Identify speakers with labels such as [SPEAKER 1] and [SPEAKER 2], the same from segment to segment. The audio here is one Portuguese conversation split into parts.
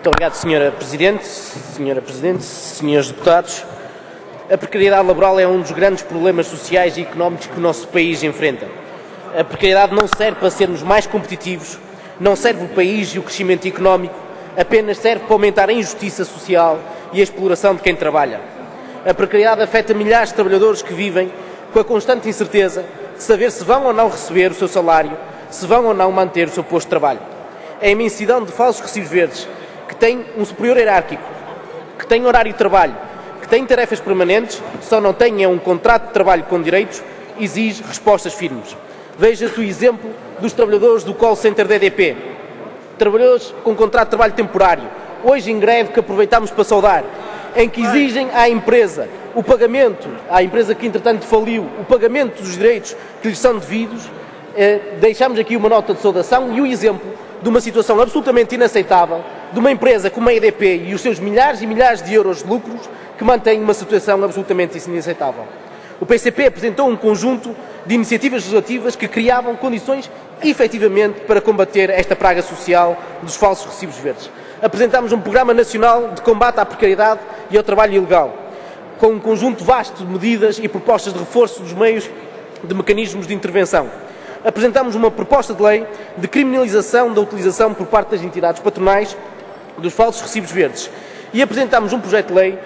[SPEAKER 1] Muito obrigado, Sra. Presidente, Senhores Deputados. A precariedade laboral é um dos grandes problemas sociais e económicos que o nosso país enfrenta. A precariedade não serve para sermos mais competitivos, não serve o país e o crescimento económico, apenas serve para aumentar a injustiça social e a exploração de quem trabalha. A precariedade afeta milhares de trabalhadores que vivem com a constante incerteza de saber se vão ou não receber o seu salário, se vão ou não manter o seu posto de trabalho. A imensidão de falsos recibos verdes, que têm um superior hierárquico, que têm horário de trabalho, que têm tarefas permanentes, só não têm um contrato de trabalho com direitos, exige respostas firmes. Veja-se o exemplo dos trabalhadores do call center da EDP, trabalhadores com contrato de trabalho temporário, hoje em greve, que aproveitamos para saudar, em que exigem à empresa o pagamento, à empresa que entretanto faliu, o pagamento dos direitos que lhes são devidos. Deixamos aqui uma nota de saudação e o exemplo de uma situação absolutamente inaceitável de uma empresa como a EDP e os seus milhares e milhares de euros de lucros, que mantém uma situação absolutamente inaceitável. O PCP apresentou um conjunto de iniciativas legislativas que criavam condições, efetivamente, para combater esta praga social dos falsos recibos verdes. Apresentámos um programa nacional de combate à precariedade e ao trabalho ilegal, com um conjunto vasto de medidas e propostas de reforço dos meios de mecanismos de intervenção. Apresentámos uma proposta de lei de criminalização da utilização por parte das entidades patronais dos falsos recibos verdes e apresentámos um projeto de lei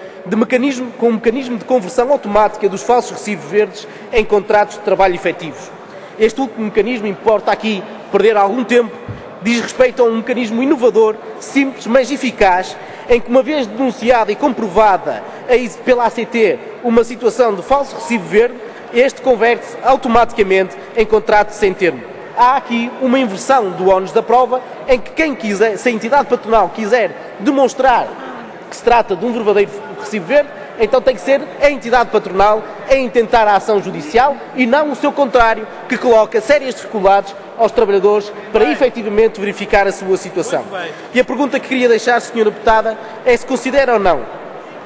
[SPEAKER 1] com um mecanismo de conversão automática dos falsos recibos verdes em contratos de trabalho efetivos. Este último mecanismo, importa aqui perder algum tempo, diz respeito a um mecanismo inovador, simples, mas eficaz, em que, uma vez denunciada e comprovada pela ACT uma situação de falso recibo verde, este converte-se automaticamente em contrato sem termo. Há aqui uma inversão do ónus da prova, em que quem quiser, se a entidade patronal quiser demonstrar que se trata de um verdadeiro recibo verde, então tem que ser a entidade patronal a intentar a ação judicial e não o seu contrário, que coloca sérias dificuldades aos trabalhadores para efetivamente verificar a sua situação. E a pergunta que queria deixar, Sra. Deputada, é se considera ou não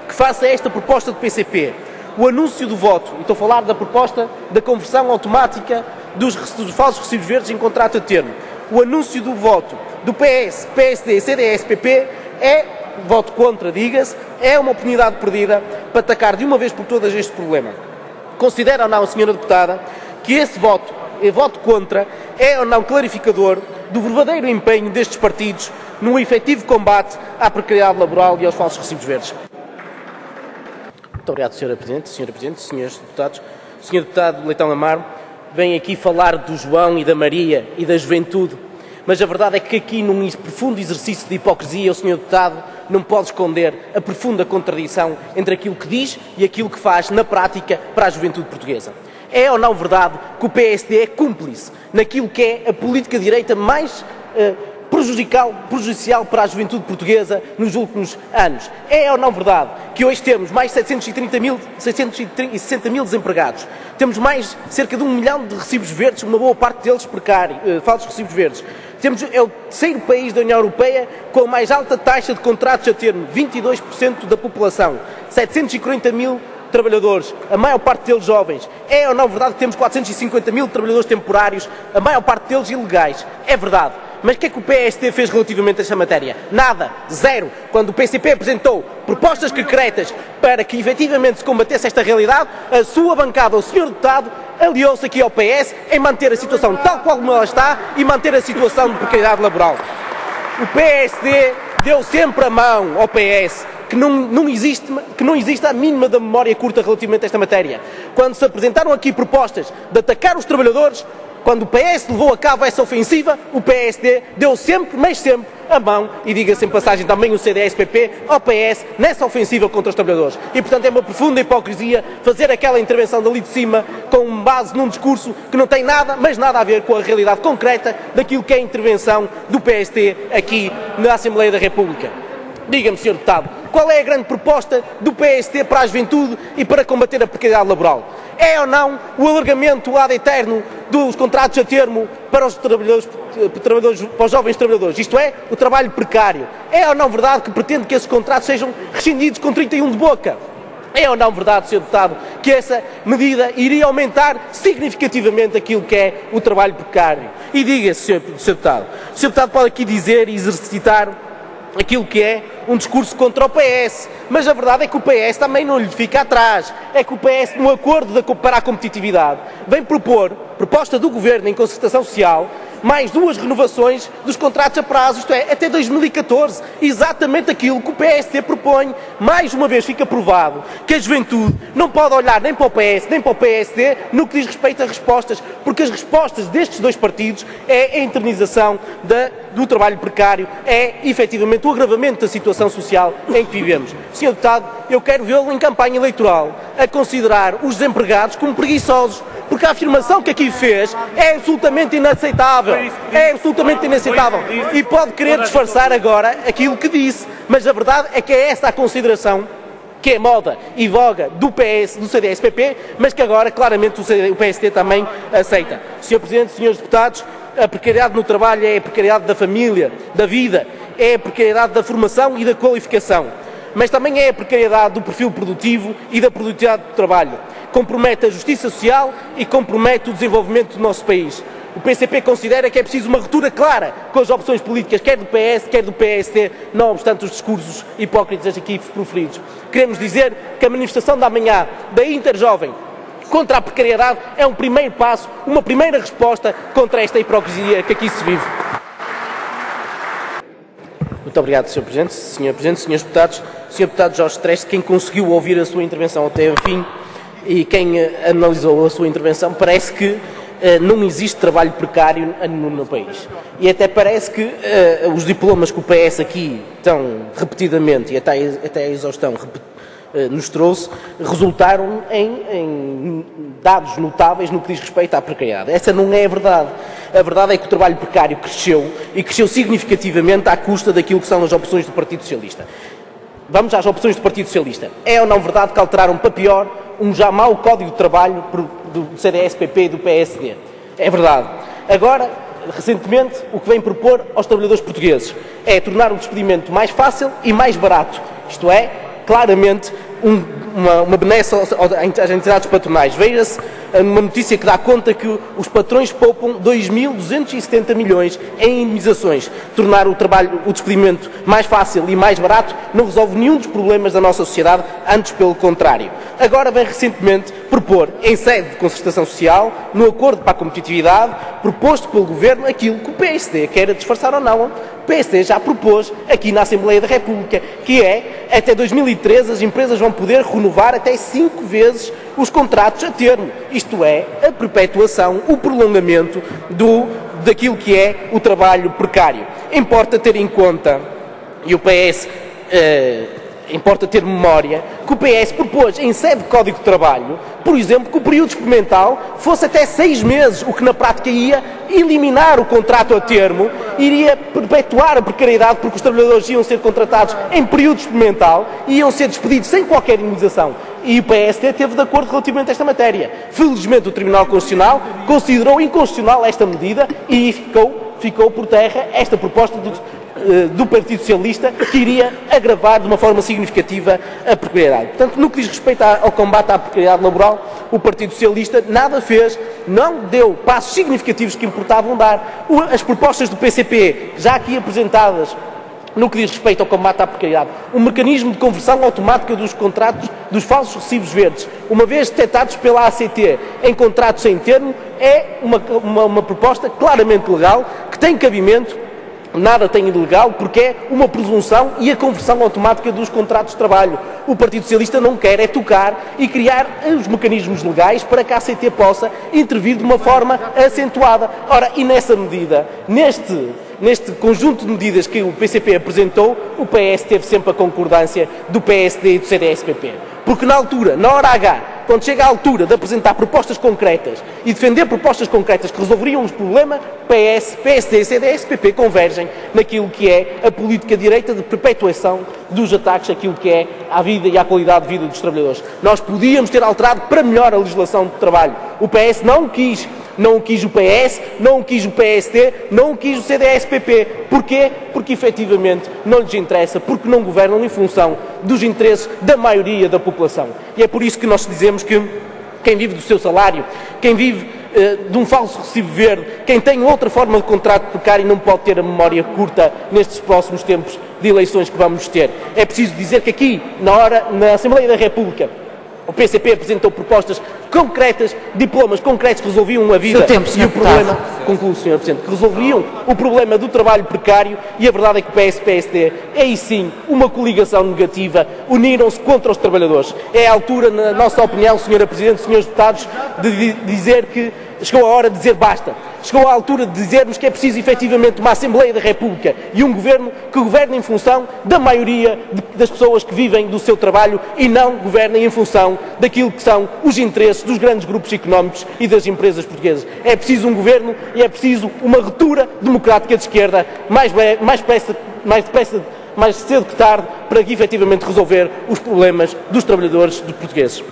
[SPEAKER 1] que, face a esta proposta do PCP, o anúncio do voto, e estou a falar da proposta da conversão automática dos falsos recibos verdes em contrato a termo, o anúncio do voto do PS, PSD, CDS, PP é voto contra, diga-se, é uma oportunidade perdida para atacar de uma vez por todas este problema. Considera ou não, Sra. Deputada, que esse voto contra, é ou não clarificador do verdadeiro empenho destes partidos no efetivo combate à precariedade laboral e aos falsos recibos verdes? Muito obrigado, Sra. Presidente, Senhores Deputados. Sr. Deputado Leitão Amaro vem aqui falar do João e da Maria e da juventude, mas a verdade é que aqui, num profundo exercício de hipocrisia, o Sr. Deputado não pode esconder a profunda contradição entre aquilo que diz e aquilo que faz na prática para a juventude portuguesa. É ou não verdade que o PSD é cúmplice naquilo que é a política de direita mais prejudicial para a juventude portuguesa nos últimos anos? É ou não verdade que hoje temos mais 660 mil desempregados, temos mais cerca de 1 milhão de recibos verdes, uma boa parte deles precários, falsos recibos verdes? É o terceiro país da União Europeia com a mais alta taxa de contratos a termo, 22% da população, 740 mil trabalhadores, a maior parte deles jovens. É ou não verdade que temos 450 mil trabalhadores temporários, a maior parte deles ilegais? É verdade. Mas o que é que o PSD fez relativamente a esta matéria? Nada. Zero. Quando o PCP apresentou propostas concretas para que efetivamente se combatesse esta realidade, a sua bancada, o Sr. Deputado, aliou-se aqui ao PS em manter a situação tal qual como ela está e manter a situação de precariedade laboral. O PSD deu sempre a mão ao PS, que não existe a mínima da memória curta relativamente a esta matéria. Quando se apresentaram aqui propostas de atacar os trabalhadores, quando o PS levou a cabo essa ofensiva, o PSD deu sempre, mas sempre, a mão, e diga-se em passagem também o CDS-PP, ao PS nessa ofensiva contra os trabalhadores. E, portanto, é uma profunda hipocrisia fazer aquela intervenção dali de cima com base num discurso que não tem nada, mas nada a ver com a realidade concreta daquilo que é a intervenção do PSD aqui na Assembleia da República. Diga-me, Sr. Deputado, qual é a grande proposta do PSD para a juventude e para combater a precariedade laboral? É ou não o alargamento ad eterno dos contratos a termo para os trabalhadores, para os jovens trabalhadores, isto é, o trabalho precário? É ou não verdade que pretende que esses contratos sejam rescindidos com 31 de boca? É ou não verdade, Sr. Deputado, que essa medida iria aumentar significativamente aquilo que é o trabalho precário? E diga-se, Sr. Deputado, o Sr. Deputado pode aqui dizer e exercitar aquilo que é um discurso contra o PS, mas a verdade é que o PS também não lhe fica atrás, é que o PS, no acordo para a competitividade, vem propor, proposta do Governo em concertação social, mais 2 renovações dos contratos a prazo, isto é, até 2014, exatamente aquilo que o PSD propõe. Mais uma vez fica provado que a juventude não pode olhar nem para o PS, nem para o PSD no que diz respeito a respostas, porque as respostas destes 2 partidos é a internização do trabalho precário, é efetivamente o agravamento da situação social em que vivemos. Sr. Deputado, eu quero vê-lo em campanha eleitoral a considerar os desempregados como preguiçosos, porque a afirmação que aqui fez é absolutamente inaceitável. É absolutamente inaceitável. E pode querer disfarçar agora aquilo que disse, mas a verdade é que é essa a consideração que é moda e voga do PS, do CDS-PP, mas que agora claramente o PSD também aceita. Sr. Presidente, Srs. Deputados, a precariedade no trabalho é a precariedade da família, da vida, é a precariedade da formação e da qualificação, mas também é a precariedade do perfil produtivo e da produtividade do trabalho. Compromete a justiça social e compromete o desenvolvimento do nosso país. O PCP considera que é preciso uma ruptura clara com as opções políticas, quer do PS, quer do PSD, não obstante os discursos hipócritas aqui proferidos. Queremos dizer que a manifestação da manhã da Interjovem contra a precariedade é um primeiro passo, uma primeira resposta contra esta hipocrisia que aqui se vive. Muito obrigado, Sr. Presidente, Srs. Deputados. Sr. Deputado Jorge Streste, quem conseguiu ouvir a sua intervenção até ao fim e quem analisou a sua intervenção, parece que não existe trabalho precário no país. E até parece que os diplomas que o PS aqui tão repetidamente e até a exaustão nos trouxe, resultaram em dados notáveis no que diz respeito à precariedade. Essa não é a verdade. A verdade é que o trabalho precário cresceu e cresceu significativamente à custa daquilo que são as opções do Partido Socialista. Vamos às opções do Partido Socialista. É ou não verdade que alteraram para pior um já mau Código de Trabalho do CDS-PP e do PSD? É verdade. Agora, recentemente, o que vem propor aos trabalhadores portugueses é tornar o despedimento mais fácil e mais barato. Isto é, claramente, uma benesse às entidades patronais. Veja-se uma notícia que dá conta que os patrões poupam 2.270 milhões em indemnizações. Tornar o despedimento mais fácil e mais barato não resolve nenhum dos problemas da nossa sociedade, antes pelo contrário. Agora vem recentemente propor, em sede de concertação social, no acordo para a competitividade, proposto pelo Governo, aquilo que o PSD quer disfarçar ou não. O PSD já propôs aqui na Assembleia da República, que é, até 2013, as empresas vão poder renovar até 5 vezes os contratos a termo. Isto é, a perpetuação, o prolongamento daquilo que é o trabalho precário. Importa ter em conta, e o PS importa ter memória, que o PS propôs em sede de Código de Trabalho, por exemplo, que o período experimental fosse até 6 meses, o que na prática ia eliminar o contrato a termo, iria perpetuar a precariedade, porque os trabalhadores iam ser contratados em período experimental e iam ser despedidos sem qualquer indemnização. E o PSD esteve de acordo relativamente a esta matéria. Felizmente o Tribunal Constitucional considerou inconstitucional esta medida e ficou por terra esta proposta do Partido Socialista, que iria agravar de uma forma significativa a precariedade. Portanto, no que diz respeito ao combate à precariedade laboral, o Partido Socialista nada fez, não deu passos significativos que importavam dar. As propostas do PCP, já aqui apresentadas, no que diz respeito ao combate à precariedade, um mecanismo de conversão automática dos contratos dos falsos recibos verdes, uma vez detectados pela ACT em contratos sem termo, é uma proposta claramente legal, que tem cabimento. Nada tem ilegal, porque é uma presunção e a conversão automática dos contratos de trabalho. O Partido Socialista não quer é tocar e criar os mecanismos legais para que a ACT possa intervir de uma forma acentuada. Ora, e nessa medida, neste conjunto de medidas que o PCP apresentou, o PS teve sempre a concordância do PSD e do CDS-PP. Porque na altura, na hora H, quando chega a altura de apresentar propostas concretas e defender propostas concretas que resolveriam os problemas, PS, PSD e CDS-PP convergem naquilo que é a política direita de perpetuação dos ataques àquilo que é à vida e à qualidade de vida dos trabalhadores. Nós podíamos ter alterado para melhor a legislação de trabalho. O PS não quis. Não o quis o PS, não o quis o PSD, não o quis o CDS-PP. Porquê? Porque efetivamente não lhes interessa, porque não governam em função dos interesses da maioria da população. E é por isso que nós dizemos que quem vive do seu salário, quem vive de um falso recibo verde. Quem tem outra forma de contrato precário não pode ter a memória curta nestes próximos tempos de eleições que vamos ter. É preciso dizer que aqui, na Assembleia da República, o PCP apresentou propostas concretas, diplomas concretos que resolviam a vida e o problema, concluo, Sr. Presidente, que resolviam o problema do trabalho precário, e a verdade é que o PS e o PSD é aí sim uma coligação negativa, uniram-se contra os trabalhadores. É a altura, na nossa opinião, Sra. Presidente, Srs. Deputados, de dizer que chegou a hora de dizer basta. Chegou a altura de dizermos que é preciso efetivamente uma Assembleia da República e um governo que governe em função da maioria das pessoas que vivem do seu trabalho e não governem em função daquilo que são os interesses dos grandes grupos económicos e das empresas portuguesas. É preciso um governo e é preciso uma ruptura democrática de esquerda mais cedo que tarde, para que efetivamente resolver os problemas dos trabalhadores portugueses.